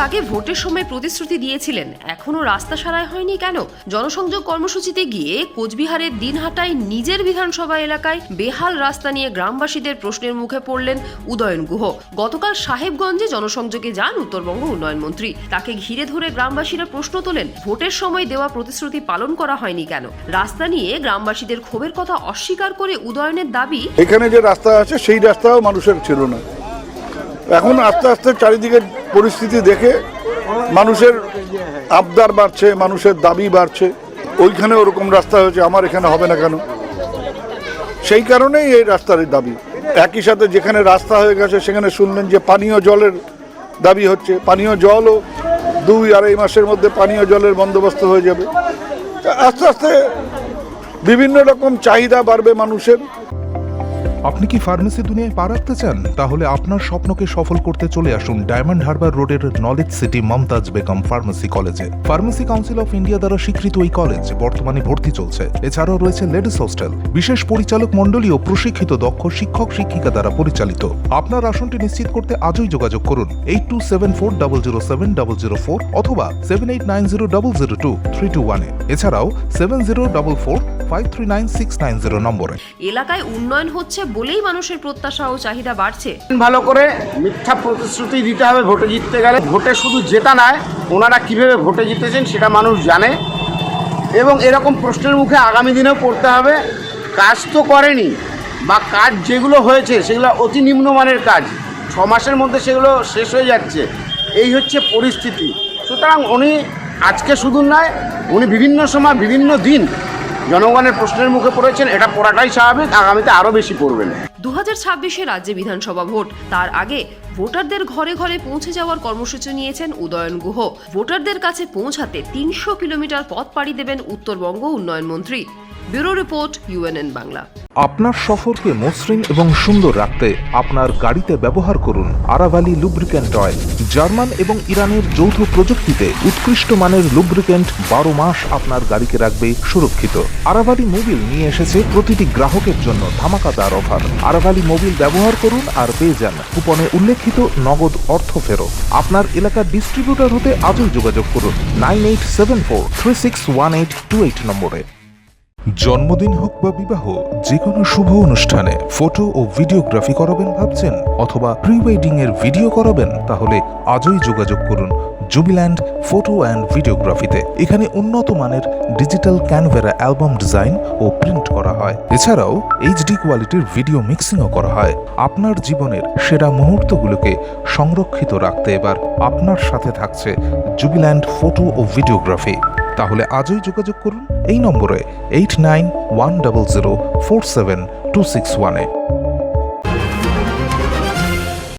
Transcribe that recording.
আগে ভোটের সময় প্রতিশ্রুতি দিয়েছিলেন, এখনো রাস্তা সারাই হয়নি কেন? জনসংযোগ কর্মসূচিতে গিয়ে কোচবিহারের দিনহাটায় নিজের বিধানসভা এলাকায় বেহাল রাস্তা নিয়ে গ্রামবাসীদের প্রশ্নের মুখে পড়লেন উদয়ন গুহ। গতকাল সাহেবগঞ্জে জনসংযোগে যান উত্তরবঙ্গ উন্নয়ন মন্ত্রী। তাকে ঘিরে ধরে গ্রামবাসীরা প্রশ্ন তোলেন, ভোটের সময় দেওয়া প্রতিশ্রুতি পালন করা হয়নি কেন? রাস্তা নিয়ে গ্রামবাসীদের ক্ষোভের কথা অস্বীকার করে উদয়নের দাবি, এখানে যে রাস্তা আছে সেই রাস্তাও মানুষের ছিল না। এখন আস্তে আস্তে চারিদিকে পরিস্থিতি দেখে মানুষের আবদার বাড়ছে, মানুষের দাবি বাড়ছে। ওইখানে ওরকম রাস্তা হয়েছে, আমার এখানে হবে না কেন? সেই কারণেই এই রাস্তার দাবি। একই সাথে যেখানে রাস্তা হয়ে গেছে সেখানে শুনলেন যে পানীয় জলের দাবি হচ্ছে। পানীয় জলও 2-2.5 মাসের মধ্যে পানীয় জলের বন্দোবস্ত হয়ে যাবে। আস্তে আস্তে বিভিন্ন রকম চাহিদা বাড়বে মানুষের। আপনি কি ফার্মেসি দুনিয়ায় পা রাখতে চান? তাহলে আপনার স্বপ্নকে সফল করতে চলে আসুন ডায়মন্ড হারবার রোডের knowledge city Mumtaz Begum pharmacy কলেজে। ফার্মেসি কাউন্সিল অফ ইন্ডিয়া দ্বারা স্বীকৃত এই কলেজ বর্তমানে ভর্তি চলছে। এছাড়াও রয়েছে লেডিস হোস্টেল, বিশেষ পরিচালক মণ্ডলী ও প্রশিক্ষিত দক্ষ শিক্ষক শিক্ষিকা দ্বারা পরিচালিত। আপনার আসনটি নিশ্চিত করতে আজই যোগাযোগ করুন 8274007004 অথবা 7890002321 এছাড়াও 7044539690 নম্বরে। এলাকায় উন্নয়ন হচ্ছে বলেই মানুষের প্রত্যাশা ও চাহিদা বাড়ছে। ভালো করে মিথ্যা প্রতিশ্রুতি দিতে হবে ভোটে জিততে গেলে। ভোটে শুধু জেতা নয়, ওনারা কিভাবে ভোটে জিতেছেন সেটা মানুষ জানে এবং এরকম প্রশ্নের মুখে আগামী দিনেও পড়তে হবে। কাজ তো করেনি, বা কাজ যেগুলো হয়েছে সেগুলো অতি নিম্নমানের কাজ, 6 মাসের মধ্যে সেগুলো শেষ হয়ে যাচ্ছে। এই হচ্ছে পরিস্থিতি। সুতরাং উনি আজকে শুধু নয়, উনি বিভিন্ন সময় বিভিন্ন দিন জনগণের প্রশ্নের মুখে পড়েছেন। এটা পড়াটাই স্বাভাবিক, আগামীতে আরও বেশি পড়বেন। 2026-এ রাজ্যে বিধানসভা ভোট, তার আগে ভোটারদের ঘরে ঘরে পৌঁছে যাওয়ার কর্মসূচি নিয়েছেন উদয়ন গুহ। ভোটারদের কাছে পৌঁছাতে 300 কিলোমিটার পথ পাড়ি দেবেন উত্তরবঙ্গ উন্নয়ন মন্ত্রী। Bureau report, UNN Bangla. আপনার সফরকে মসৃণ এবং সুন্দর রাখতে আপনার গাড়িতে ব্যবহার করুন আরাভালি লুব্রিক্যান্ট অয়েল। জার্মান এবং ইরানের যৌথ প্রযুক্তিতে উৎকৃষ্ট মানের লুব্রিক্যান্ট 12 মাস আপনার গাড়িকে রাখবে সুরক্ষিত। আরাভালি মোবিল নিয়ে এসেছে প্রতিটি গ্রাহকের জন্য ধামাকাদার অফার। আরাভালি মোবিল ব্যবহার করুন আর পেয়ে যান কুপনে উল্লেখিত নগদ অর্থ ফেরত। আপনার এলাকার ডিস্ট্রিবিউটর হতে আজই যোগাযোগ করুন 9874361828 নম্বরে। জন্মদিন হোক বা বিবাহ, যে কোনো শুভ অনুষ্ঠানে ফটো ও ভিডিওগ্রাফি করাবেন ভাবছেন, অথবা প্রি ওয়েডিং এর ভিডিও করাবেন, তাহলে আজই যোগাযোগ করুন জুবিল্যান্ড ফটো অ্যান্ড ভিডিওগ্রাফিতে। এখানে উন্নত মানের ডিজিটাল ক্যানভেরা অ্যালবাম ডিজাইন ও প্রিন্ট করা হয়। এছাড়াও HD কোয়ালিটির ভিডিও মিক্সিংও করা হয়। আপনার জীবনের সেরা মুহূর্তগুলোকে সংরক্ষিত রাখতে এবার আপনার সাথে থাকছে জুবিল্যান্ড ফটো ও ভিডিওগ্রাফি। তাহলে আজই যোগাযোগ করুন এই নম্বরে 8910047261-এ।